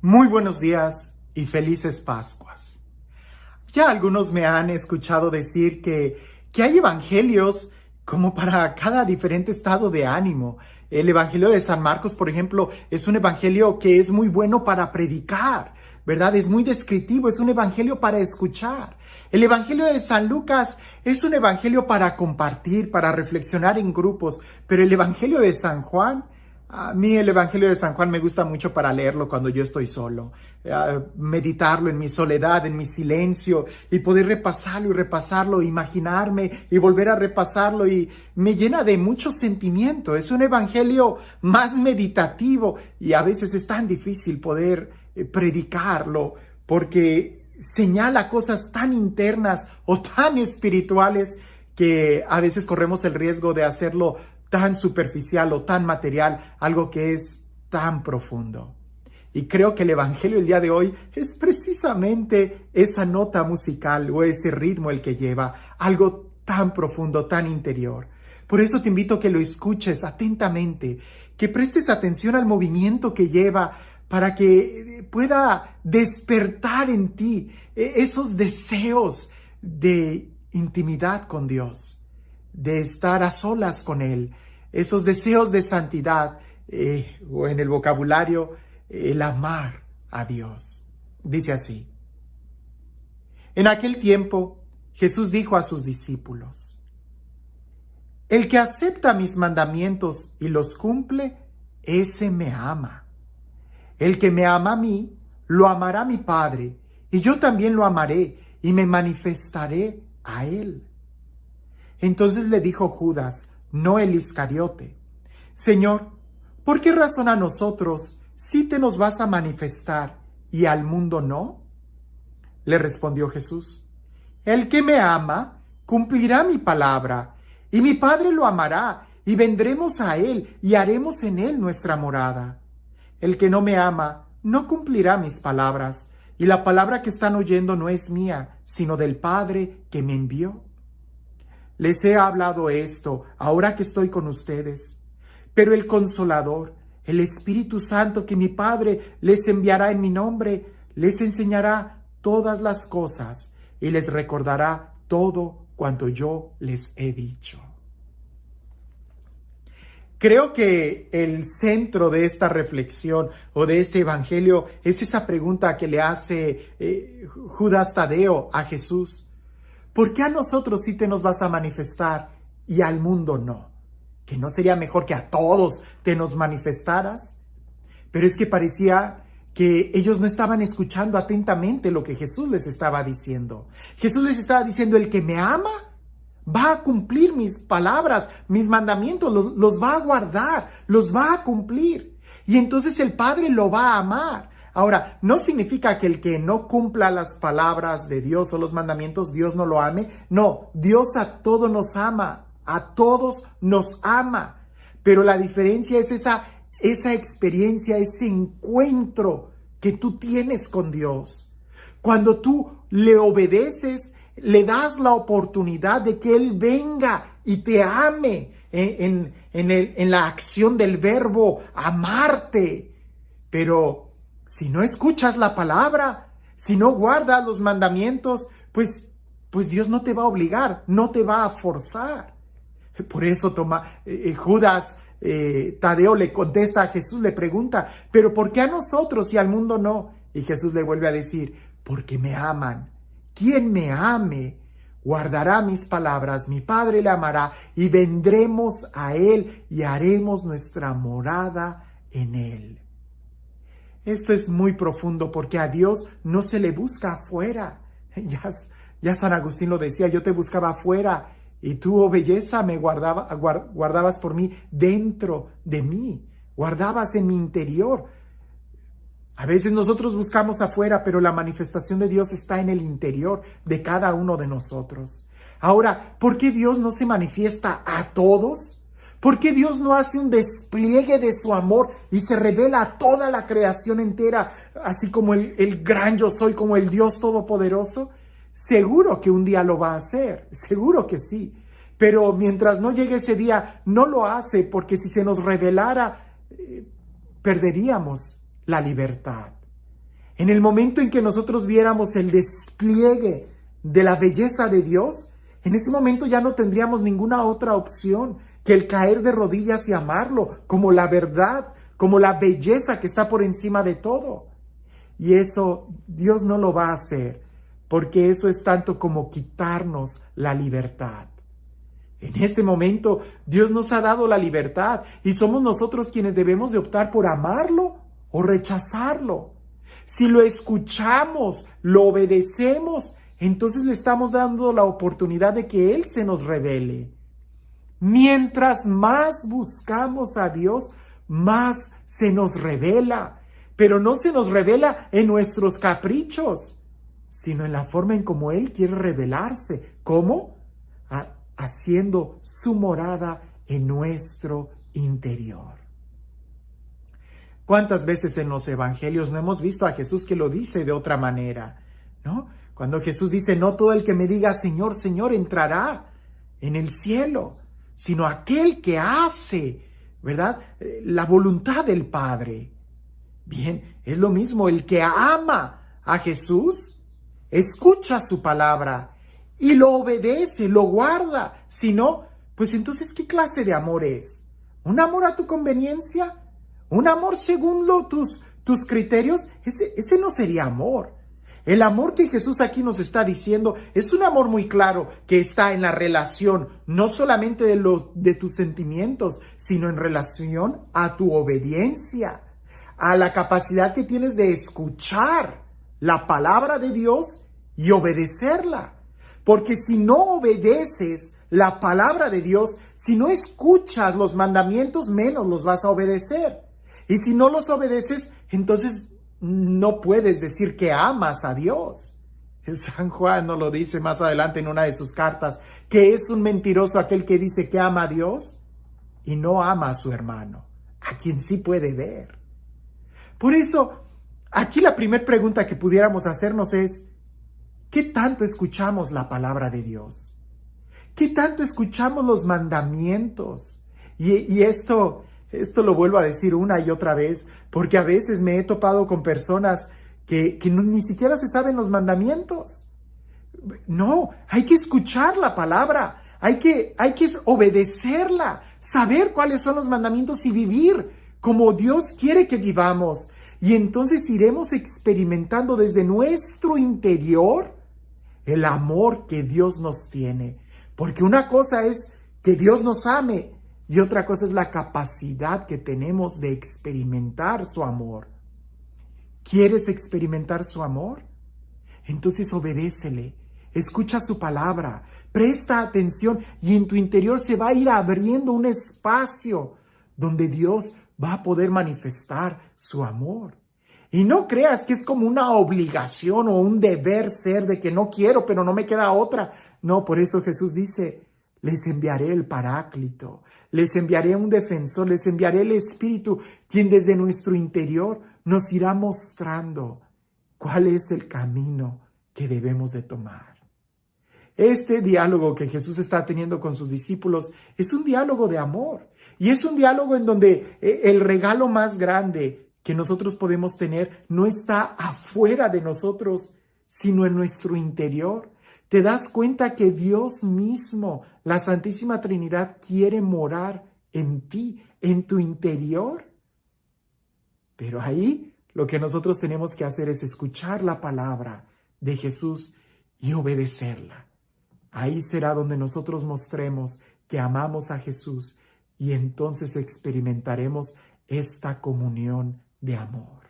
Muy buenos días y felices Pascuas. Ya algunos me han escuchado decir que hay evangelios como para cada diferente estado de ánimo. El Evangelio de San Marcos, por ejemplo, es un evangelio que es muy bueno para predicar, ¿verdad? Es muy descriptivo, es un evangelio para escuchar. El Evangelio de San Lucas es un evangelio para compartir, para reflexionar en grupos, pero el Evangelio de San Juan, a mí el Evangelio de San Juan me gusta mucho para leerlo cuando yo estoy solo, meditarlo en mi soledad, en mi silencio y poder repasarlo, imaginarme y volver a repasarlo y me llena de mucho sentimiento. Es un Evangelio más meditativo y a veces es tan difícil poder predicarlo porque señala cosas tan internas o tan espirituales que a veces corremos el riesgo de hacerlo tan superficial o tan material, algo que es tan profundo. Y creo que el Evangelio el día de hoy es precisamente esa nota musical o ese ritmo el que lleva, algo tan profundo, tan interior. Por eso te invito a que lo escuches atentamente, que prestes atención al movimiento que lleva para que pueda despertar en ti esos deseos de intimidad con Dios, de estar a solas con Él, esos deseos de santidad, o en el vocabulario, el amar a Dios. Dice así: en aquel tiempo, Jesús dijo a sus discípulos: el que acepta mis mandamientos y los cumple, ese me ama. El que me ama a mí, lo amará mi Padre, y yo también lo amaré y me manifestaré a él. Entonces le dijo Judas, no el Iscariote: Señor, ¿por qué razón a nosotros sí te nos vas a manifestar y al mundo no? Le respondió Jesús: el que me ama cumplirá mi palabra, y mi Padre lo amará, y vendremos a él y haremos en él nuestra morada. El que no me ama no cumplirá mis palabras, y la palabra que están oyendo no es mía, sino del Padre que me envió. Les he hablado esto ahora que estoy con ustedes, pero el Consolador, el Espíritu Santo que mi Padre les enviará en mi nombre, les enseñará todas las cosas y les recordará todo cuanto yo les he dicho. Creo que el centro de esta reflexión o de este evangelio es esa pregunta que le hace Judas Tadeo a Jesús. ¿Por qué a nosotros sí te nos vas a manifestar y al mundo no? ¿Que no sería mejor que a todos te nos manifestaras? Pero es que parecía que ellos no estaban escuchando atentamente lo que Jesús les estaba diciendo. Jesús les estaba diciendo: el que me ama va a cumplir mis palabras, mis mandamientos, los va a guardar, los va a cumplir. Y entonces el Padre lo va a amar. Ahora, no significa que el que no cumpla las palabras de Dios o los mandamientos, Dios no lo ame. No, Dios a todos nos ama, a todos nos ama. Pero la diferencia es esa experiencia, ese encuentro que tú tienes con Dios. Cuando tú le obedeces, le das la oportunidad de que Él venga y te ame en la acción del verbo amarte. Pero si no escuchas la palabra, si no guardas los mandamientos, pues Dios no te va a obligar, no te va a forzar. Por eso Judas Tadeo le contesta a Jesús, le pregunta: ¿pero por qué a nosotros y al mundo no? Y Jesús le vuelve a decir: porque me aman. Quien me ame guardará mis palabras, mi Padre le amará y vendremos a él y haremos nuestra morada en él. Esto es muy profundo porque a Dios no se le busca afuera. Ya San Agustín lo decía: yo te buscaba afuera y tú, oh belleza, me guardabas por mí dentro de mí, guardabas en mi interior. A veces nosotros buscamos afuera, pero la manifestación de Dios está en el interior de cada uno de nosotros. Ahora, ¿por qué Dios no se manifiesta a todos? ¿Por qué Dios no hace un despliegue de su amor y se revela a toda la creación entera, así como el gran yo soy, como el Dios todopoderoso? Seguro que un día lo va a hacer, seguro que sí. Pero mientras no llegue ese día, no lo hace, porque si se nos revelara, perderíamos la libertad. En el momento en que nosotros viéramos el despliegue de la belleza de Dios, en ese momento ya no tendríamos ninguna otra opción que el caer de rodillas y amarlo como la verdad, como la belleza que está por encima de todo. Y eso Dios no lo va a hacer, porque eso es tanto como quitarnos la libertad. En este momento Dios nos ha dado la libertad y somos nosotros quienes debemos de optar por amarlo o rechazarlo. Si lo escuchamos, lo obedecemos, entonces le estamos dando la oportunidad de que Él se nos revele. Mientras más buscamos a Dios, más se nos revela. Pero no se nos revela en nuestros caprichos, sino en la forma en cómo Él quiere revelarse. ¿Cómo? Haciendo su morada en nuestro interior. ¿Cuántas veces en los evangelios no hemos visto a Jesús que lo dice de otra manera? ¿No? Cuando Jesús dice, no todo el que me diga Señor, Señor entrará en el cielo, sino aquel que hace, ¿verdad?, la voluntad del Padre. Bien, es lo mismo, el que ama a Jesús, escucha su palabra y lo obedece, lo guarda. Si no, pues entonces, ¿qué clase de amor es? ¿Un amor a tu conveniencia? ¿Un amor según tus criterios? Ese no sería amor. El amor que Jesús aquí nos está diciendo es un amor muy claro que está en la relación, no solamente de tus sentimientos, sino en relación a tu obediencia, a la capacidad que tienes de escuchar la palabra de Dios y obedecerla. Porque si no obedeces la palabra de Dios, si no escuchas los mandamientos, menos los vas a obedecer. Y si no los obedeces, entonces no puedes decir que amas a Dios. San Juan nos lo dice más adelante en una de sus cartas, que es un mentiroso aquel que dice que ama a Dios y no ama a su hermano, a quien sí puede ver. Por eso, aquí la primera pregunta que pudiéramos hacernos es, ¿qué tanto escuchamos la palabra de Dios? ¿Qué tanto escuchamos los mandamientos? Y esto lo vuelvo a decir una y otra vez, porque a veces me he topado con personas que ni siquiera se saben los mandamientos. No, hay que escuchar la palabra, hay que obedecerla, saber cuáles son los mandamientos y vivir como Dios quiere que vivamos. Y entonces iremos experimentando desde nuestro interior el amor que Dios nos tiene. Porque una cosa es que Dios nos ame y otra cosa es la capacidad que tenemos de experimentar su amor. ¿Quieres experimentar su amor? Entonces obedécele, escucha su palabra, presta atención y en tu interior se va a ir abriendo un espacio donde Dios va a poder manifestar su amor. Y no creas que es como una obligación o un deber ser de que no quiero, pero no me queda otra. No, por eso Jesús dice, les enviaré el Paráclito, les enviaré un defensor, les enviaré el Espíritu, quien desde nuestro interior nos irá mostrando cuál es el camino que debemos de tomar. Este diálogo que Jesús está teniendo con sus discípulos es un diálogo de amor y es un diálogo en donde el regalo más grande que nosotros podemos tener no está afuera de nosotros, sino en nuestro interior. ¿Te das cuenta que Dios mismo, la Santísima Trinidad, quiere morar en ti, en tu interior? Pero ahí lo que nosotros tenemos que hacer es escuchar la palabra de Jesús y obedecerla. Ahí será donde nosotros mostremos que amamos a Jesús y entonces experimentaremos esta comunión de amor.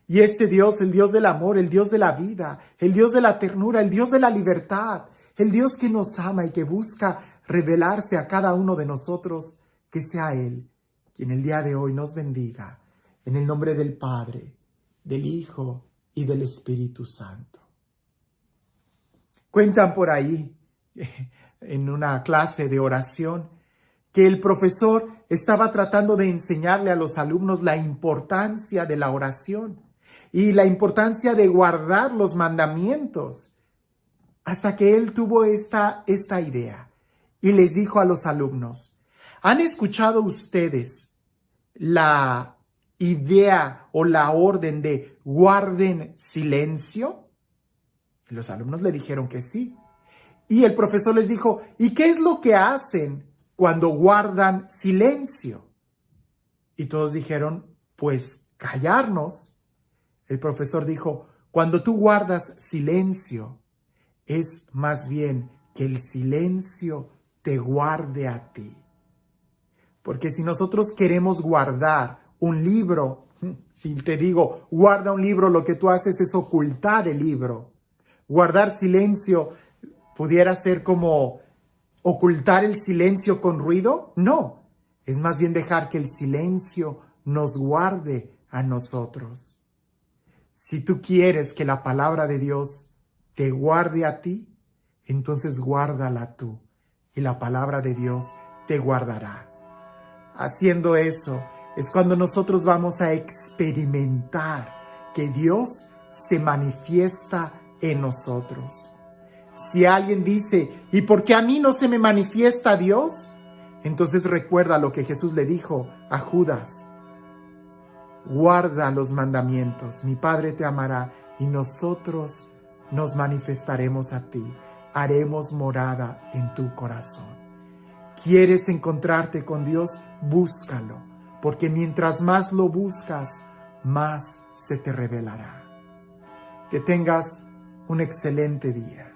Y este Dios, el Dios del amor, el Dios de la vida, el Dios de la ternura, el Dios de la libertad, el Dios que nos ama y que busca revelarse a cada uno de nosotros, que sea Él quien el día de hoy nos bendiga, en el nombre del Padre, del Hijo y del Espíritu Santo. Cuentan por ahí, en una clase de oración, que el profesor estaba tratando de enseñarle a los alumnos la importancia de la oración y la importancia de guardar los mandamientos, hasta que él tuvo esta idea y les dijo a los alumnos, ¿han escuchado ustedes la idea o la orden de guarden silencio? Y los alumnos le dijeron que sí. Y el profesor les dijo, ¿y qué es lo que hacen cuando guardan silencio? Y todos dijeron, pues callarnos. El profesor dijo, cuando tú guardas silencio, es más bien que el silencio te guarde a ti. Porque si nosotros queremos guardar un libro, si te digo, guarda un libro, lo que tú haces es ocultar el libro. Guardar silencio pudiera ser como ocultar el silencio con ruido. No, es más bien dejar que el silencio nos guarde a nosotros. Si tú quieres que la palabra de Dios te guarde a ti, entonces guárdala tú y la palabra de Dios te guardará. Haciendo eso es cuando nosotros vamos a experimentar que Dios se manifiesta en nosotros. Si alguien dice, ¿y por qué a mí no se me manifiesta Dios? Entonces recuerda lo que Jesús le dijo a Judas. Guarda los mandamientos, mi Padre te amará y nosotros nos manifestaremos a ti, haremos morada en tu corazón. ¿Quieres encontrarte con Dios? Búscalo, porque mientras más lo buscas, más se te revelará. Que tengas un excelente día.